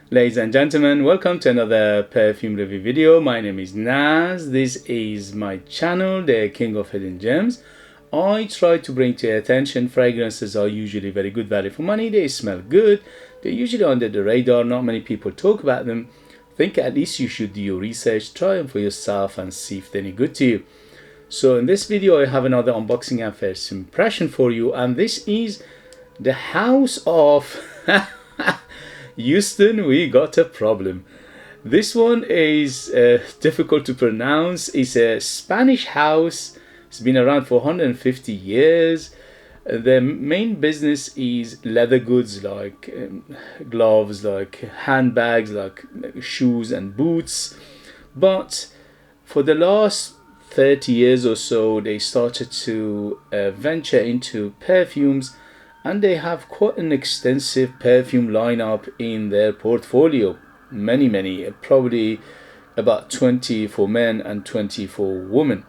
Ladies and gentlemen, welcome to another perfume review video. My name is Naz. This is my channel, the King of Hidden Gems. I try to bring to your attention fragrances are usually very good value for money. They smell good. They're usually under the radar. Not many people talk about them. Think at least you should do your research, try them for yourself and see if they're any good to you. So in this video I have another unboxing and first impression for you, and this is the house of Houston. We got a problem. This one is difficult to pronounce. It's a Spanish house. It's been around for 150 years. The main business is leather goods like gloves, like handbags, like shoes and boots. But for the last 30 years or so, they started to venture into perfumes, and they have quite an extensive perfume lineup in their portfolio. Many, probably about 20 for men and 20 for women.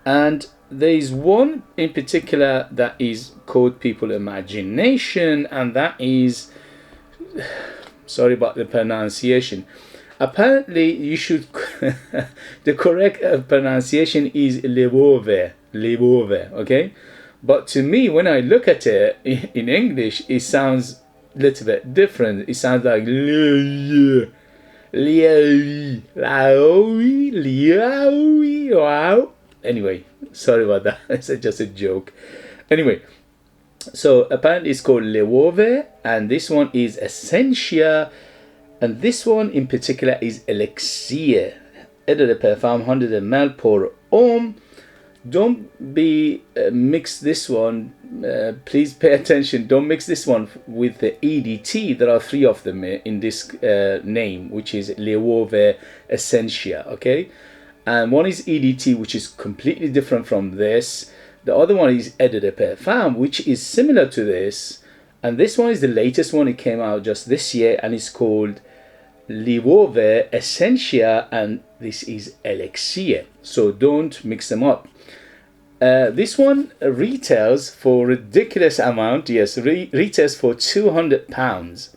And there is one in particular that is caught people's imagination, and that is, sorry about the pronunciation. Apparently you should the correct pronunciation is LOEWE, okay? But to me, when I look at it in English, it sounds a little bit different. It sounds like wow. Anyway, sorry about that. It's just a joke. Anyway, so apparently it's called LOEWE, and this one is Essencia, and this one in particular is Elixir. Eau de Parfum 100 ml per homme. Don't be mix this one, please pay attention, don't mix this one with the EDT. There are three of them in this name, which is LOEWE Esencia, okay? And one is EDT, which is completely different from this. The other one is Eau de Parfum, which is similar to this, and this one is the latest one. It came out just this year, and it's called LOEWE Esencia, and this is Elixir. So don't mix them up. This one retails for ridiculous amount. Yes, retails for £200,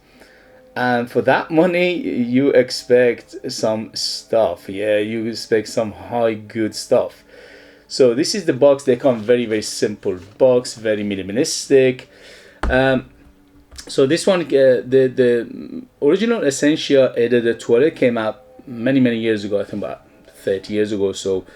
and for that money you expect some stuff. Yeah, you expect some high good stuff. So this is the box. They come very simple box, very minimalistic. So this one, the original Essencia Eau de Toilette came out many years ago. I think about 30 years ago. So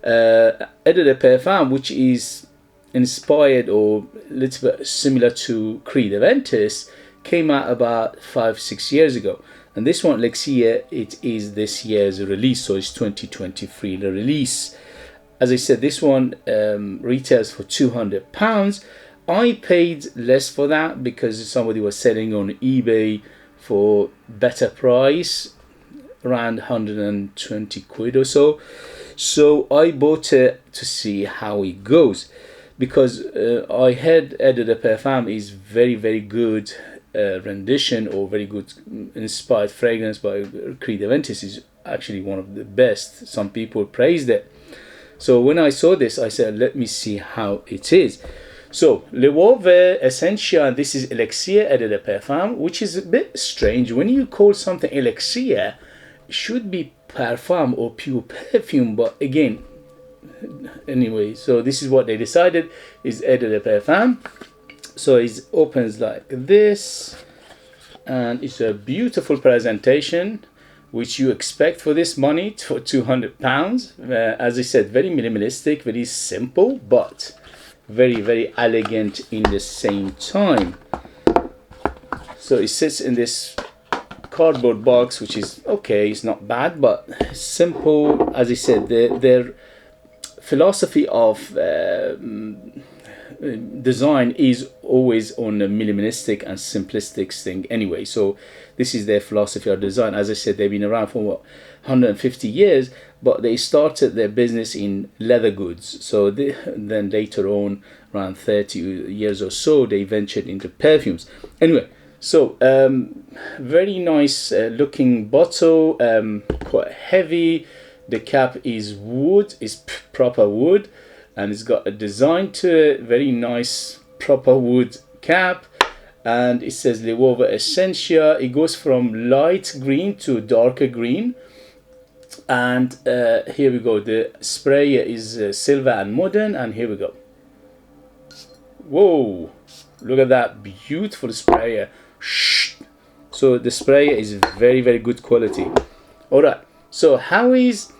Eau de Parfum, which is inspired or a little bit similar to Creed Aventus, came out about 5-6 years ago. And this one, Elixir, it is this year's release, so it's 2023 the release. As I said, this one retails for £200. I paid less for that because somebody was selling on eBay for better price, around 120 quid or so. So I bought it to see how it goes, because I heard Eau de Parfum is very good rendition, or very good inspired fragrance by Creed Aventus. Is actually one of the best. Some people praised it. So when I saw this, I said, let me see how it is. So LOEWE Esencia, this is Elixir Eau de Parfum, which is a bit strange. When you call something Elixir, it should be Parfum or pure perfume, but again, anyway, so this is what they decided is Eau de Parfum. So it opens like this, and it's a beautiful presentation, which you expect for this money, for £200. As I said, very minimalistic, very simple, but very elegant in the same time. So it sits in this cardboard box, which is okay, it's not bad, but simple. As I said, their philosophy of design is always on a minimalistic and simplistic thing anyway. So this is their philosophy of design. As I said, they've been around for what, 150 years, but they started their business in leather goods. So then later on, around 30 years or so, they ventured into perfumes. Anyway, so very nice looking bottle, quite heavy. The cap is wood, is proper wood, and it's got a design to it. Very nice proper wood cap. and it says LOEWE Esencia. It goes from light green to darker green. And here we go. The sprayer is silver and modern, and here we go. Whoa, look at that beautiful sprayer. Shh. So the sprayer is very, very good quality. All right, so how is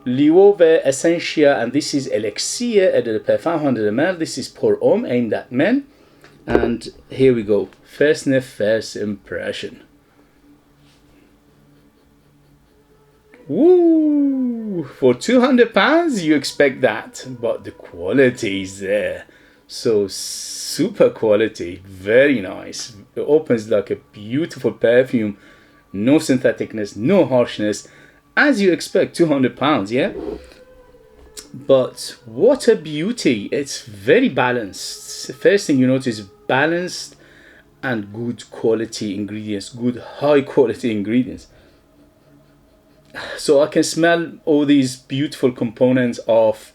LOEWE Esencia, and this is Elixir de Parfum 100 ml. This is pour homme, aimed at men. And here we go. First sniff, first impression. Woo! For £200 you expect that, but the quality is there. So super quality, very nice. It opens like a beautiful perfume. No syntheticness, no harshness, as you expect. £200, yeah. But what a beauty! It's very balanced. The first thing you notice, balanced and good quality ingredients, good high quality ingredients. So I can smell all these beautiful components of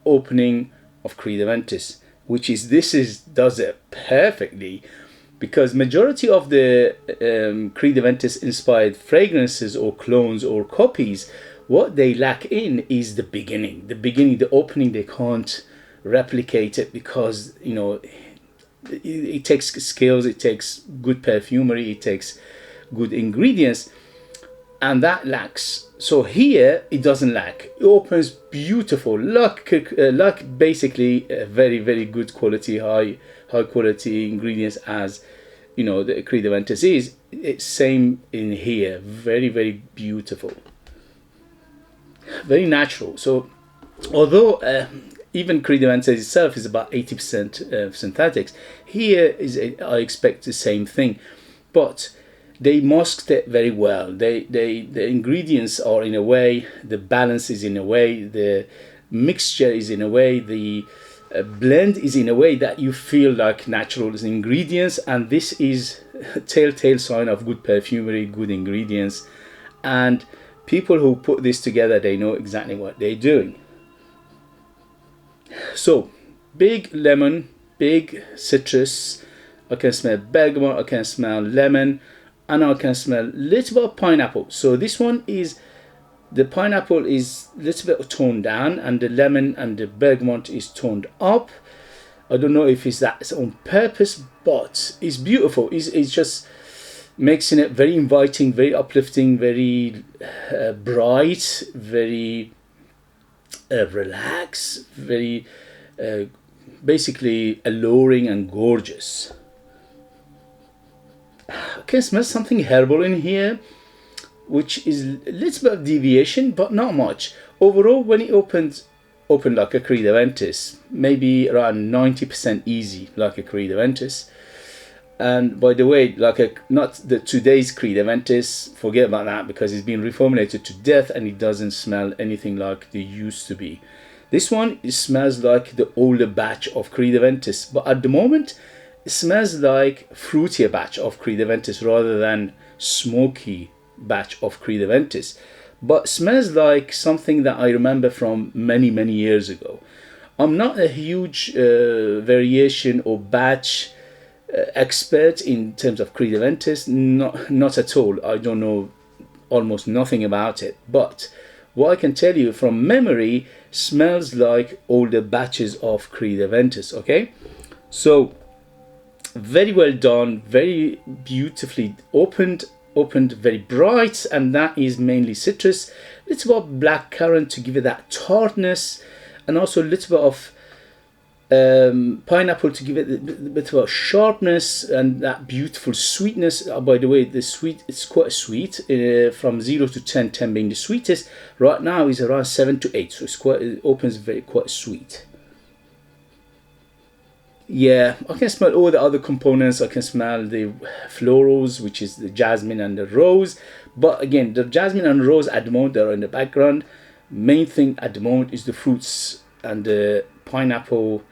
opening of Creed Aventus, which is does it perfectly, because majority of the Creed Aventus inspired fragrances or clones or copies, what they lack in is the beginning, the opening. They can't replicate it because, you know, it takes skills, it takes good perfumery, it takes good ingredients, and that lacks. So here it doesn't lack. It opens beautiful, like basically very, very good quality, high quality ingredients, as you know the Creed Aventus is. It's same in here. Very, very beautiful, very natural. So although even Creed Aventus itself is about 80% synthetics, here is I expect the same thing, but they masked it very well. The ingredients are in a way, the balance is in a way, the mixture is in a way, the blend is in a way that you feel like natural ingredients, and this is a telltale sign of good perfumery, good ingredients, and people who put this together, they know exactly what they're doing. So big lemon, big citrus. I can smell bergamot, I can smell lemon, and I can smell a little bit of pineapple. So this one is, the pineapple is a little bit toned down, and the lemon and the bergamot is toned up. I don't know if it's that on purpose, but it's beautiful. It's just making it very inviting, very uplifting, very bright, very relaxed, very basically alluring and gorgeous. I can smell something herbal in here, which is a little bit of deviation, but not much. Overall, when it opened like a Creed Aventus, maybe around 90% easy, like a Creed Aventus. And by the way, not the today's Creed Aventus, forget about that, because it's been reformulated to death and it doesn't smell anything like they used to be. This one, it smells like the older batch of Creed Aventus, but at the moment it smells like fruitier batch of Creed Aventus rather than smoky batch of Creed Aventus, but smells like something that I remember from many years ago. I'm not a huge variation or batch expert in terms of Creed Aventus, not at all. I don't know almost nothing about it, but what I can tell you from memory, smells like older batches of Creed Aventus. Okay, so very well done, very beautifully opened, very bright, and that is mainly citrus, a little bit of black currant to give it that tartness, and also a little bit of pineapple to give it a bit of a sharpness and that beautiful sweetness. By the way, the sweet, it's quite sweet, from 0 to 10, 10 being the sweetest. Right now is around 7 to 8, so it opens quite sweet. Yeah, I can smell all the other components. I can smell the florals, which is the jasmine and the rose. But again, the jasmine and rose at the moment, they're in the background. Main thing at the moment is the fruits and the pineapple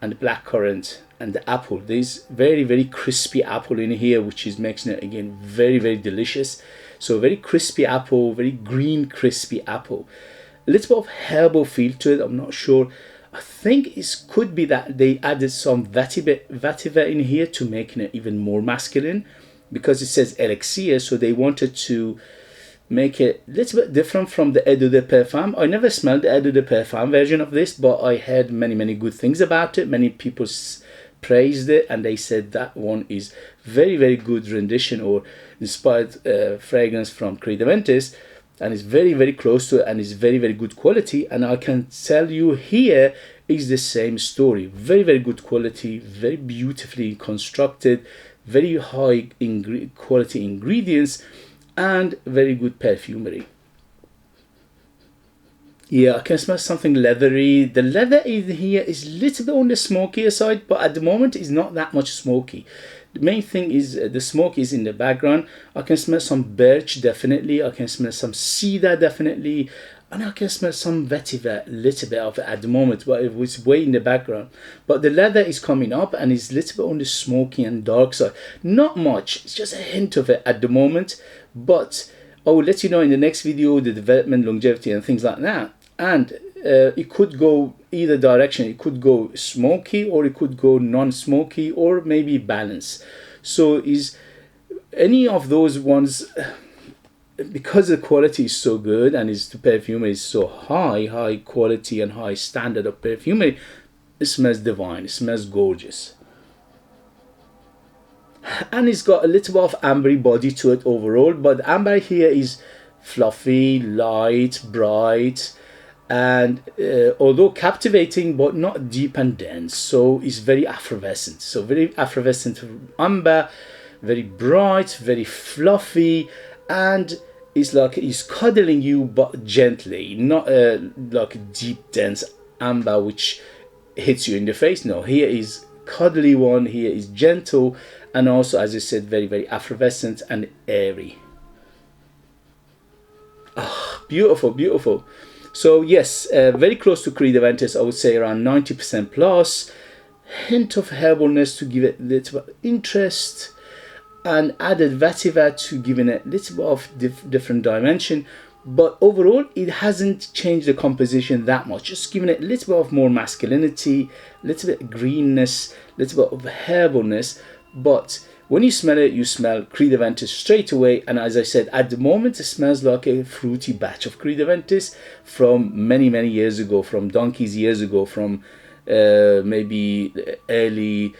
and the blackcurrant and the apple. There's very crispy apple in here, which is making it again very delicious. So very crispy apple, very green crispy apple. A little bit of herbal feel to it. I'm not sure. I think it could be that they added some vetiver in here to make it even more masculine, because it says elixir, so they wanted to make it a little bit different from the Eau de Parfum. I never smelled the Eau de Parfum version of this, but I heard many good things about it. Many people praised it, and they said that one is very good rendition or inspired fragrance from Creed Aventus, and it's very close to it, and it's very good quality. And I can tell you here is the same story. Very good quality, very beautifully constructed, very high quality ingredients, and very good perfumery. Yeah, I can smell something leathery. The leather in here is a little bit on the smokier side, but at the moment it's not that much smoky. The main thing is the smoke is in the background. I can smell some birch, definitely. I can smell some cedar, definitely. And I can smell some vetiver, a little bit of it at the moment, but it was way in the background. But the leather is coming up, and it's a little bit on the smoky and dark side. Not much, it's just a hint of it at the moment. But I will let you know in the next video the development, longevity, and things like that. And it could go either direction. It could go smoky, or it could go non-smoky, or maybe balance. So is any of those ones, because the quality is so good and the perfumery is so high quality and high standard of perfumery, it smells divine, it smells gorgeous. And it's got a little bit of ambery body to it overall, but the amber here is fluffy, light, bright, and although captivating, but not deep and dense. So it's very effervescent. So very effervescent amber, very bright, very fluffy, and it's like it's cuddling you but gently, not like a deep dense amber which hits you in the face. No, here is cuddly one, here is gentle, and also, as I said, very effervescent and airy. Oh, beautiful. So yes, very close to Creed Aventus. I would say around 90% plus. Hint of herbalness to give it a little bit of interest, and added vetiver to give it a little bit of different dimension. But overall, it hasn't changed the composition that much. Just giving it a little bit of more masculinity, a little bit of greenness, a little bit of herbalness. But when you smell it, you smell Creed Aventus straight away. And as I said, at the moment, it smells like a fruity batch of Creed Aventus from many years ago, from donkey's years ago, from maybe early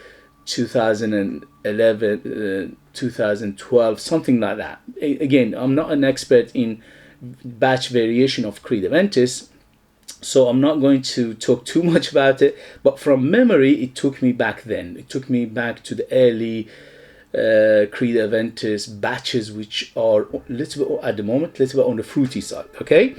2011, 2012, something like that. Again, I'm not an expert in batch variation of Creed Aventus, so I'm not going to talk too much about it, but from memory it took me back then. It took me back to the early Creed Aventus batches, which are a little bit at the moment, a little bit on the fruity side. Okay,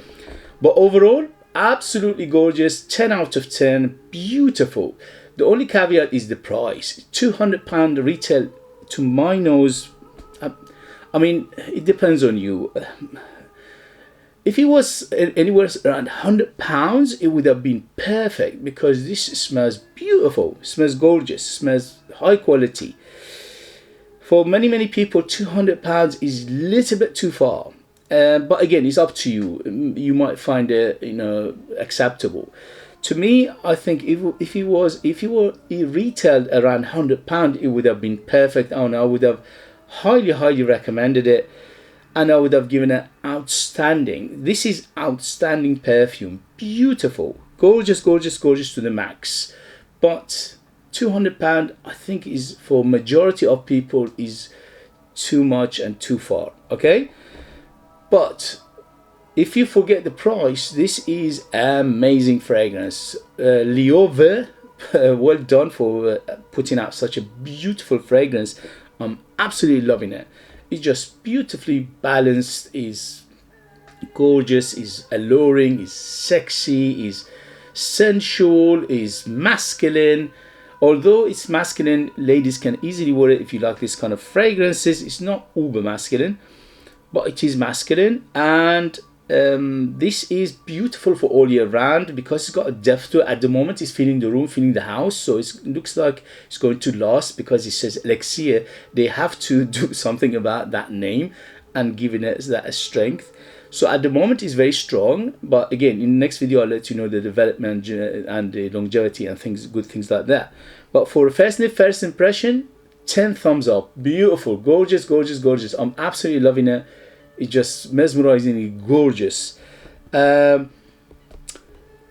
but overall absolutely gorgeous, 10 out of 10, beautiful. The only caveat is the price. £200 retail to my nose. I mean, it depends on you. If it was anywhere around £100, it would have been perfect, because this smells beautiful, smells gorgeous, smells high quality. For many people, £200 is a little bit too far. But again, it's up to you. You might find it, acceptable. To me, I think if it were retailed around £100, it would have been perfect, and I would have highly recommended it, and I would have given it outstanding. This is outstanding perfume, beautiful, gorgeous to the max. But £200, I think, is for majority of people is too much and too far. Okay, but if you forget the price, this is amazing fragrance. LOEWE, well done for putting out such a beautiful fragrance. I'm absolutely loving it. It's just beautifully balanced, is gorgeous, is alluring, is sexy, is sensual, is masculine. Although it's masculine, ladies can easily wear it if you like this kind of fragrances. It's not uber masculine, but it is masculine, and this is beautiful for all year round, because it's got a depth to it. At the moment, it's filling the room, filling the house, so it looks like it's going to last, because it says Elixir. They have to do something about that name, and giving it that strength. So at the moment it's very strong, but again, in the next video I'll let you know the development and the longevity and things, good things like that. But for a first sniff, first impression, 10 thumbs up. Beautiful, gorgeous, gorgeous, gorgeous. I'm absolutely loving it. It's just mesmerizingly gorgeous.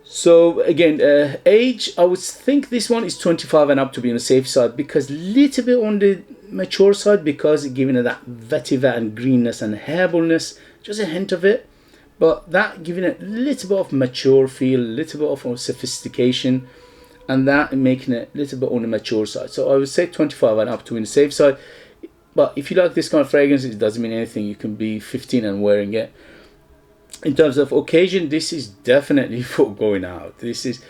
So again, age, I would think this one is 25 and up to be on the safe side, because little bit on the mature side, because it's giving it that vetiver and greenness and herbalness, just a hint of it, but that giving it a little bit of mature feel, a little bit of sophistication, and that making it a little bit on the mature side. So I would say 25 and up to in the safe side. But if you like this kind of fragrance, it doesn't mean anything. You can be 15 and wearing it. In terms of occasion, this is definitely for going out. This is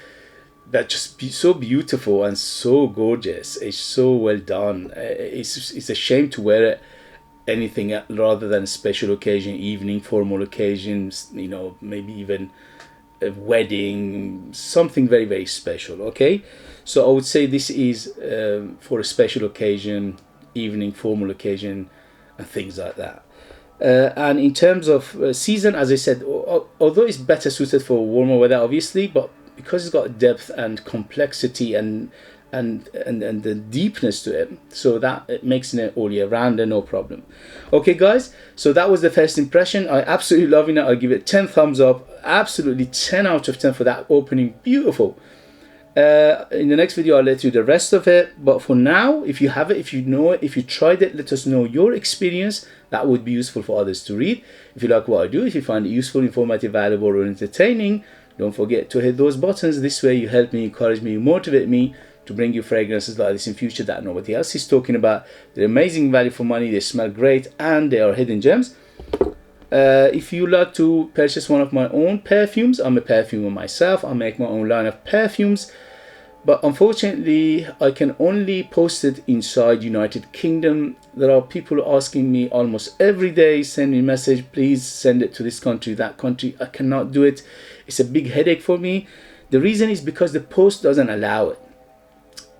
that just so beautiful and so gorgeous. It's so well done. It's a shame to wear it anything rather than a special occasion, evening, formal occasions, you know, maybe even a wedding, something very, very special. Okay, so I would say this is for a special occasion, evening, formal occasion, and things like that. And in terms of season, as I said, although it's better suited for warmer weather, obviously, but because it's got depth and complexity and the deepness to it, so that it makes it all year round and no problem. Okay guys, so that was the first impression. I absolutely loving it. I'll give it 10 thumbs up, absolutely 10 out of 10 for that opening. Beautiful. In the next video I'll let you the rest of it, but for now, if you have it, if you know it, if you tried it, let us know your experience. That would be useful for others to read. If you like what I do, if you find it useful, informative, valuable, or entertaining, don't forget to hit those buttons. This way you help me, encourage me, motivate me to bring you fragrances like this in future that nobody else is talking about. They're amazing value for money, they smell great, and they are hidden gems. If you like to purchase one of my own perfumes, I'm a perfumer myself. I make my own line of perfumes, but unfortunately I can only post it inside United Kingdom. There are people asking me almost every day, send me a message, please send it to this country, that country. I cannot do it. It's a big headache for me. The reason is because the post doesn't allow it.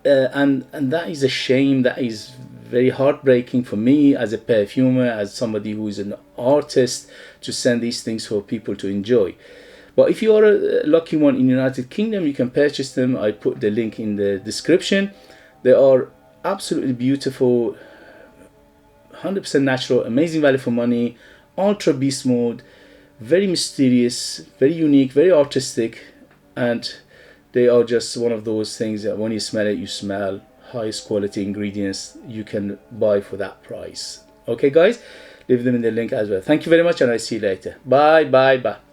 And that is a shame. That is very heartbreaking for me as a perfumer, as somebody who is an artist, to send these things for people to enjoy. But if you are a lucky one in United Kingdom, you can purchase them. I put the link in the description. They are absolutely beautiful, 100% natural, amazing value for money, ultra beast mode, very mysterious, very unique, very artistic, and they are just one of those things that when you smell it, you smell highest quality ingredients you can buy for that price. Okay guys, leave them in the link as well. Thank you very much, and I'll see you later. Bye bye bye.